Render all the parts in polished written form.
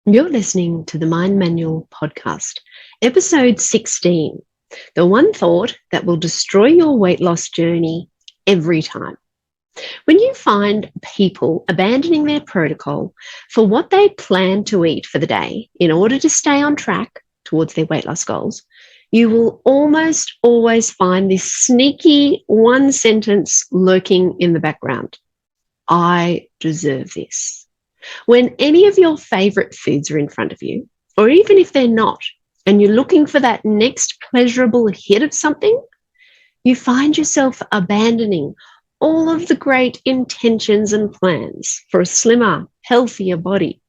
You're listening to the Mind Manual podcast, episode 16, the one thought that will destroy your weight loss journey every time. When you find people abandoning their protocol for what they plan to eat for the day in order to stay on track towards their weight loss goals, you will almost always find this sneaky one sentence lurking in the background. I deserve this. When any of your favorite foods are in front of you, or even if they're not, and you're looking for that next pleasurable hit of something, you find yourself abandoning all of the great intentions and plans for a slimmer, healthier body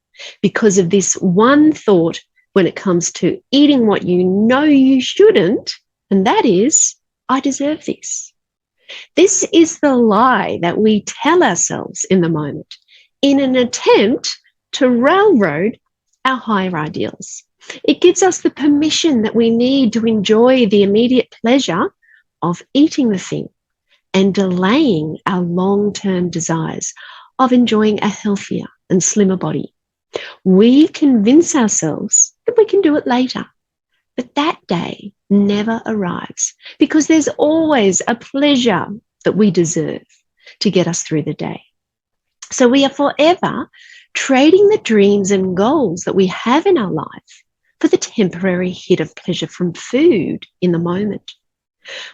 because of this one thought when it comes to eating what you know you shouldn't, and that is, I deserve this. This is the lie that we tell ourselves in the moment, in an attempt to railroad our higher ideals. It gives us the permission that we need to enjoy the immediate pleasure of eating the thing and delaying our long-term desires of enjoying a healthier and slimmer body. We convince ourselves that we can do it later, but that day never arrives because there's always a pleasure that we deserve to get us through the day. So we are forever trading the dreams and goals that we have in our life for the temporary hit of pleasure from food in the moment.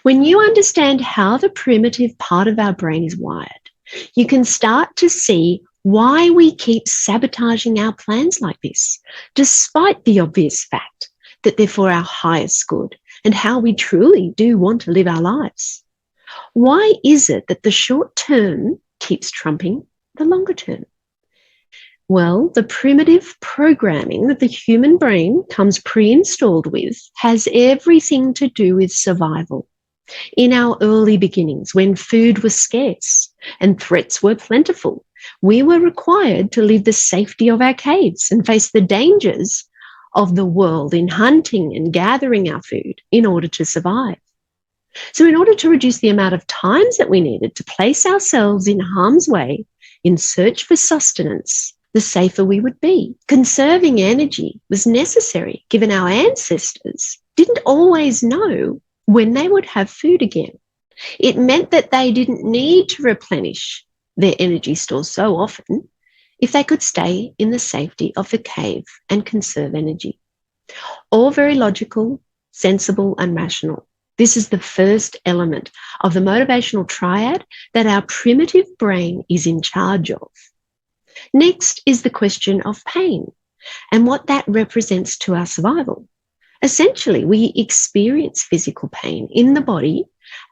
When you understand how the primitive part of our brain is wired, you can start to see why we keep sabotaging our plans like this, despite the obvious fact that they're for our highest good and how we truly do want to live our lives. Why is it that the short term keeps trumping the longer term? Well, the primitive programming that the human brain comes pre-installed with has everything to do with survival. In our early beginnings, when food was scarce and threats were plentiful, we were required to leave the safety of our caves and face the dangers of the world in hunting and gathering our food in order to survive. So in order to reduce the amount of times that we needed to place ourselves in harm's way in search for sustenance, the safer we would be. Conserving energy was necessary given our ancestors didn't always know when they would have food again. It meant that they didn't need to replenish their energy stores so often if they could stay in the safety of the cave and conserve energy. All very logical, sensible, and rational. This is the first element of the motivational triad that our primitive brain is in charge of. Next is the question of pain and what that represents to our survival. Essentially, we experience physical pain in the body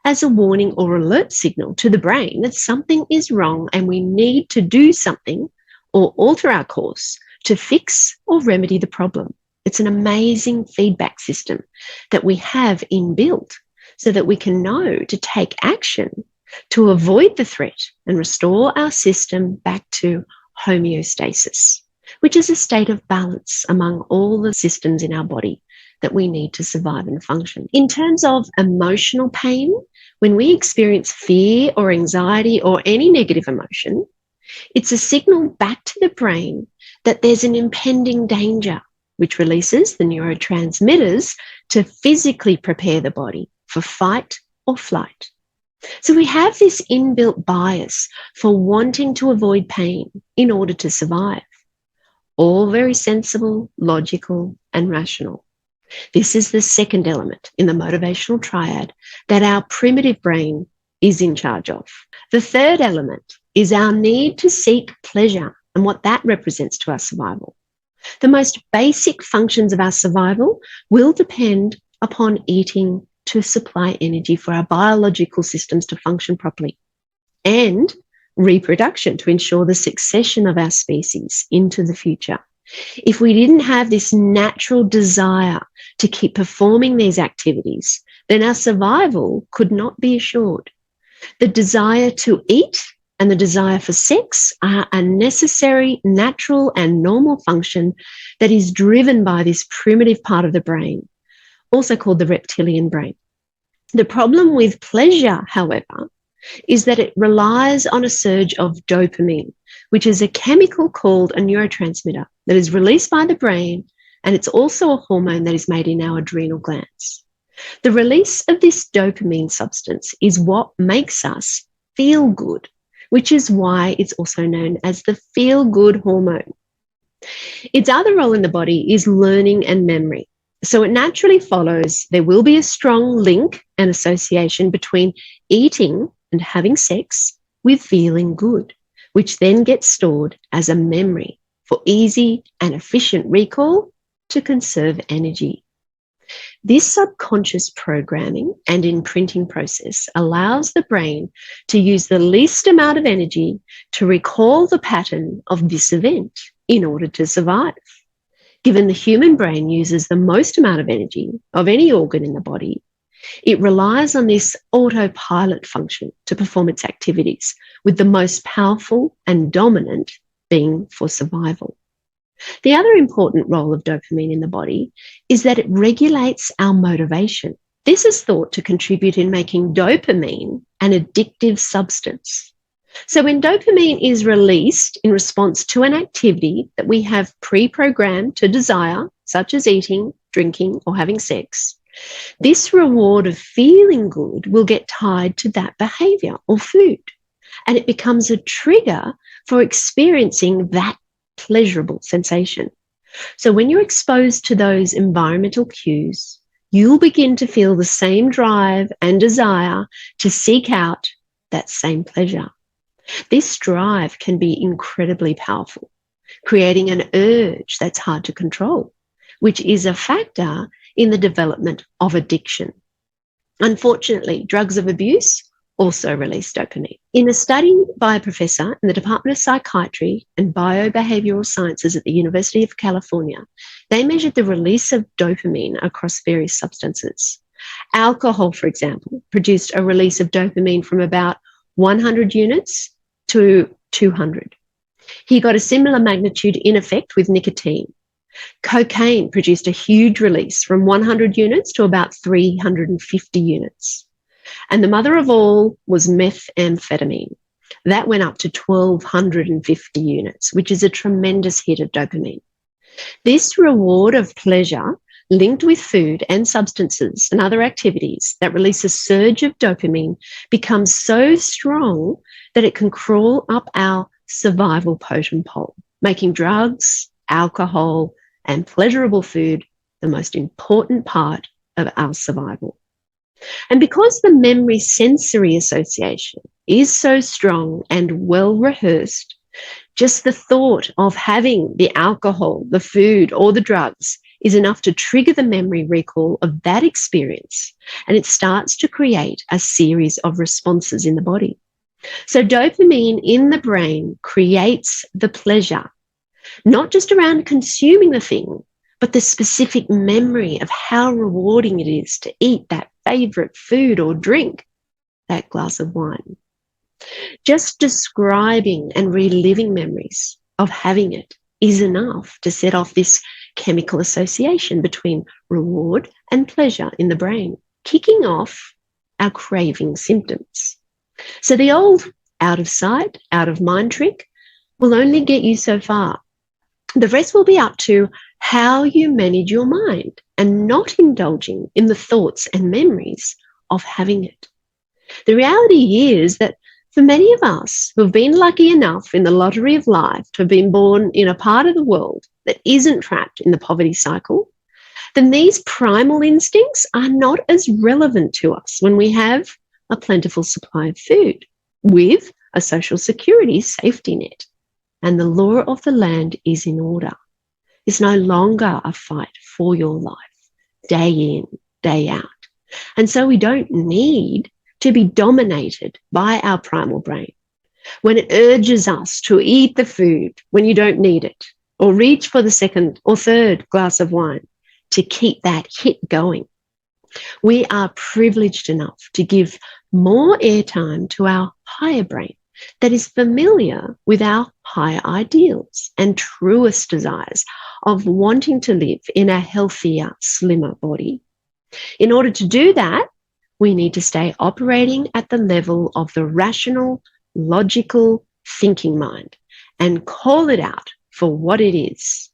as a warning or alert signal to the brain that something is wrong and we need to do something or alter our course to fix or remedy the problem. It's an amazing feedback system that we have inbuilt so that we can know to take action to avoid the threat and restore our system back to homeostasis, which is a state of balance among all the systems in our body that we need to survive and function. In terms of emotional pain, when we experience fear or anxiety or any negative emotion, it's a signal back to the brain that there's an impending danger, which releases the neurotransmitters to physically prepare the body for fight or flight. So we have this inbuilt bias for wanting to avoid pain in order to survive. All very sensible, logical, and rational. This is the second element in the motivational triad that our primitive brain is in charge of. The third element is our need to seek pleasure and what that represents to our survival. The most basic functions of our survival will depend upon eating to supply energy for our biological systems to function properly, and reproduction to ensure the succession of our species into the future. If we didn't have this natural desire to keep performing these activities, then our survival could not be assured. The desire to eat and the desire for sex are a necessary, natural, and normal function that is driven by this primitive part of the brain, also called the reptilian brain. The problem with pleasure, however, is that it relies on a surge of dopamine, which is a chemical called a neurotransmitter that is released by the brain, and it's also a hormone that is made in our adrenal glands. The release of this dopamine substance is what makes us feel good, which is why it's also known as the feel-good hormone. Its other role in the body is learning and memory. So it naturally follows there will be a strong link and association between eating and having sex with feeling good, which then gets stored as a memory for easy and efficient recall to conserve energy. This subconscious programming and imprinting process allows the brain to use the least amount of energy to recall the pattern of this event in order to survive. Given the human brain uses the most amount of energy of any organ in the body, it relies on this autopilot function to perform its activities, with the most powerful and dominant being for survival. The other important role of dopamine in the body is that it regulates our motivation. This is thought to contribute in making dopamine an addictive substance. So when dopamine is released in response to an activity that we have pre-programmed to desire, such as eating, drinking, or having sex, this reward of feeling good will get tied to that behavior or food, and it becomes a trigger for experiencing that pleasurable sensation. So when you're exposed to those environmental cues, you'll begin to feel the same drive and desire to seek out that same pleasure. This drive can be incredibly powerful, creating an urge that's hard to control, which is a factor in the development of addiction. Unfortunately, drugs of abuse also release dopamine. In a study by a professor in the Department of Psychiatry and Biobehavioral Sciences at the University of California, they measured the release of dopamine across various substances. Alcohol, for example, produced a release of dopamine from about 100 units to 200. He got a similar magnitude in effect with nicotine. Cocaine produced a huge release from 100 units to about 350 units. And the mother of all was methamphetamine. That went up to 1,250 units, which is a tremendous hit of dopamine. This reward of pleasure linked with food and substances and other activities that release a surge of dopamine becomes so strong that it can crawl up our survival totem pole, making drugs, alcohol, and pleasurable food the most important part of our survival. And because the memory sensory association is so strong and well rehearsed, just the thought of having the alcohol, the food, or the drugs is enough to trigger the memory recall of that experience, and it starts to create a series of responses in the body. So dopamine in the brain creates the pleasure, not just around consuming the thing, but the specific memory of how rewarding it is to eat that favorite food or drink, that glass of wine. Just describing and reliving memories of having it is enough to set off this chemical association between reward and pleasure in the brain, kicking off our craving symptoms. So the old out of sight, out of mind trick will only get you so far. The rest will be up to how you manage your mind and not indulging in the thoughts and memories of having it. The reality is that for many of us who have been lucky enough in the lottery of life to have been born in a part of the world that isn't trapped in the poverty cycle, then these primal instincts are not as relevant to us when we have a plentiful supply of food with a social security safety net, and the law of the land is in order. It's no longer a fight for your life, day in, day out. And so we don't need to be dominated by our primal brain when it urges us to eat the food when you don't need it, or reach for the second or third glass of wine to keep that hit going. We are privileged enough to give more airtime to our higher brain that is familiar with our higher ideals and truest desires of wanting to live in a healthier, slimmer body. In order to do that, we need to stay operating at the level of the rational, logical thinking mind and call it out for what it is.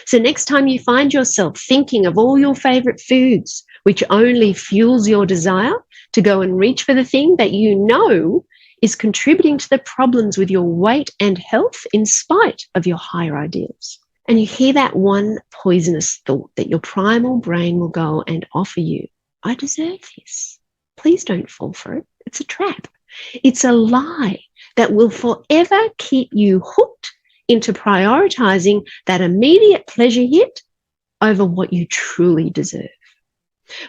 So next time you find yourself thinking of all your favorite foods, which only fuels your desire to go and reach for the thing that you know is contributing to the problems with your weight and health in spite of your higher ideals, and you hear that one poisonous thought that your primal brain will go and offer you, I deserve this. Please don't fall for it. It's a trap. It's a lie that will forever keep you hooked into prioritizing that immediate pleasure hit over what you truly deserve.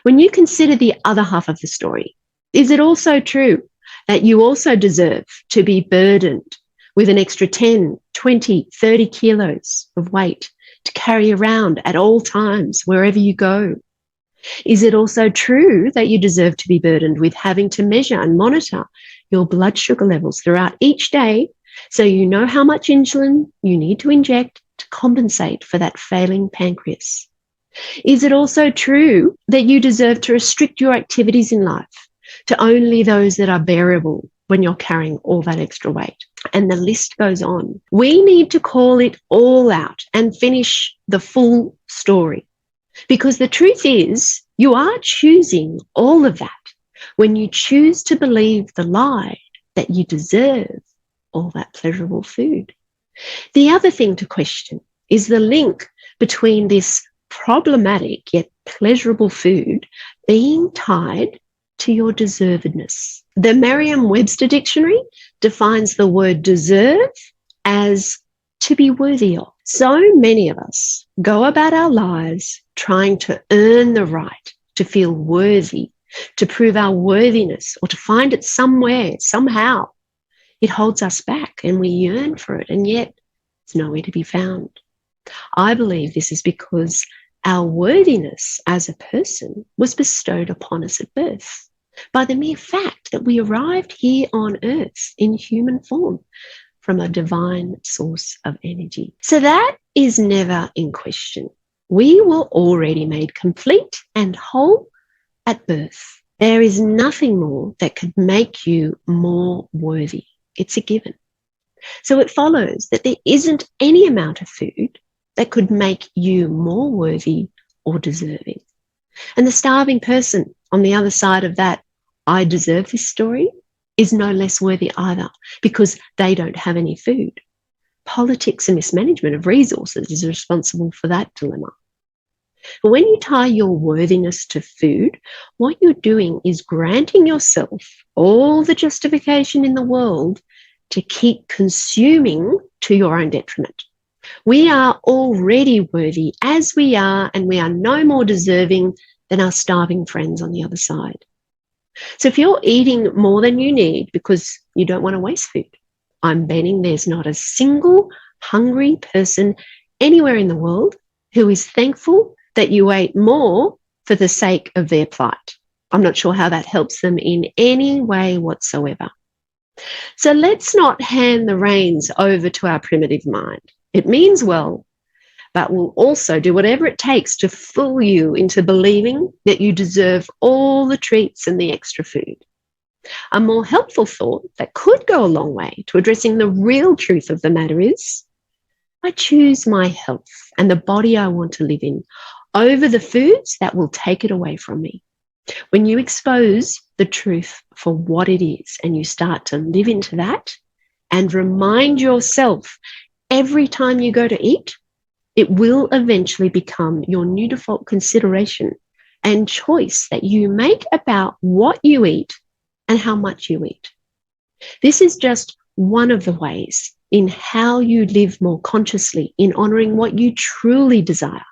When you consider the other half of the story, is it also true that you also deserve to be burdened with an extra 10, 20, 30 kilos of weight to carry around at all times, wherever you go? Is it also true that you deserve to be burdened with having to measure and monitor your blood sugar levels throughout each day so you know how much insulin you need to inject to compensate for that failing pancreas? Is it also true that you deserve to restrict your activities in life to only those that are bearable when you're carrying all that extra weight? And the list goes on. We need to call it all out and finish the full story. Because the truth is, you are choosing all of that when you choose to believe the lie that you deserve all that pleasurable food. The other thing to question is the link between this problematic yet pleasurable food being tied to your deservedness. The Merriam-Webster dictionary defines the word deserve as to be worthy of. So many of us go about our lives trying to earn the right to feel worthy, to prove our worthiness, or to find it somewhere, somehow. It holds us back and we yearn for it, and yet it's nowhere to be found. I believe this is because our worthiness as a person was bestowed upon us at birth by the mere fact that we arrived here on earth in human form from a divine source of energy. So that is never in question. We were already made complete and whole at birth. There is nothing more that could make you more worthy. It's a given. So it follows that there isn't any amount of food that could make you more worthy or deserving. And the starving person on the other side of that, I deserve this story, is no less worthy either, because they don't have any food. Politics and mismanagement of resources is responsible for that dilemma. But when you tie your worthiness to food, what you're doing is granting yourself all the justification in the world to keep consuming to your own detriment. We are already worthy as we are, and we are no more deserving than our starving friends on the other side. So if you're eating more than you need because you don't want to waste food, I'm betting there's not a single hungry person anywhere in the world who is thankful that you ate more for the sake of their plight. I'm not sure how that helps them in any way whatsoever. So let's not hand the reins over to our primitive mind. It means well, but will also do whatever it takes to fool you into believing that you deserve all the treats and the extra food. A more helpful thought that could go a long way to addressing the real truth of the matter is, I choose my health and the body I want to live in over the foods that will take it away from me. When you expose the truth for what it is and you start to live into that and remind yourself every time you go to eat, it will eventually become your new default consideration and choice that you make about what you eat and how much you eat. This is just one of the ways in how you live more consciously in honoring what you truly desire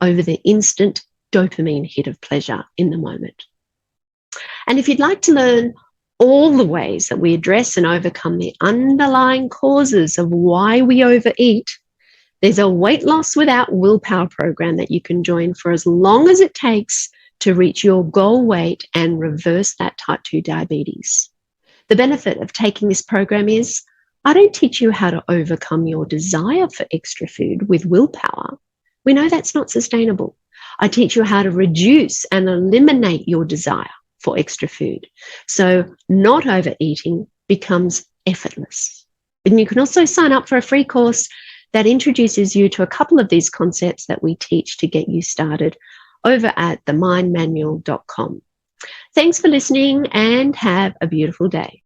over the instant dopamine hit of pleasure in the moment. And if you'd like to learn all the ways that we address and overcome the underlying causes of why we overeat, there's a weight loss without willpower program that you can join for as long as it takes to reach your goal weight and reverse that type 2 diabetes. The benefit of taking this program is I don't teach you how to overcome your desire for extra food with willpower. We know that's not sustainable. I teach you how to reduce and eliminate your desire for extra food. So not overeating becomes effortless. And you can also sign up for a free course that introduces you to a couple of these concepts that we teach to get you started over at themindmanual.com. Thanks for listening and have a beautiful day.